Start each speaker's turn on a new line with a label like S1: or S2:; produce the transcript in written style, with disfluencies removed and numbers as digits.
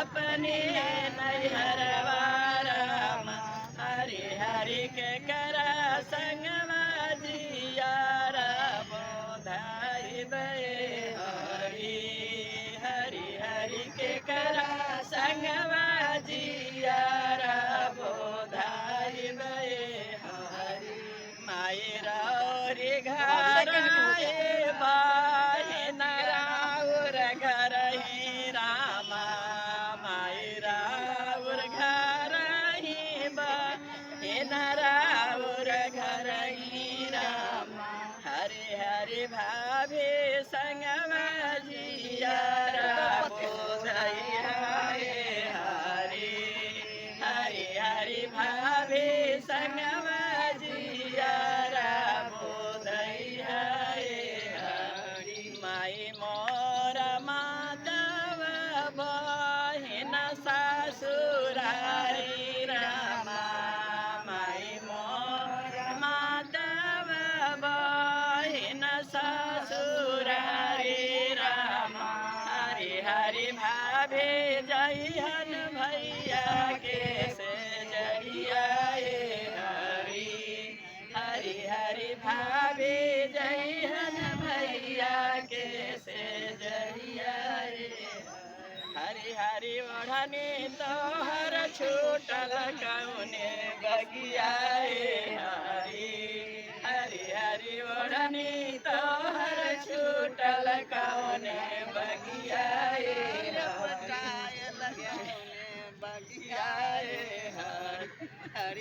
S1: अपने नैहरवा राम हरि हरि के करा संगवा जियारा बोधाई बे हरि हरि हरि के करा संगवा जियारा बोधाई बे हरि मायरा रे घर बाहे नराउर घर ही रामा मायरा उर घर ही बाहे नराउर घर ही रामा हरे हरे भाभे संगमा जियारा बोधई हरे हरे हरे हरे भाभे संगमा जियारा बोधई हरे हरे माई मोर माधव बहिन ससुरारी रामा माई मोर माधव बहिन ससुरारी रामा हरि हरि भाभे जइहन भैया के से जइया हरि हरि हरि भाभे जइहन भैया के से जइया हरि हरि ओढ़नी तोहर छूटल कौने बगिया हरि हरि हरि ओढ़नी तोहर छूटल कौने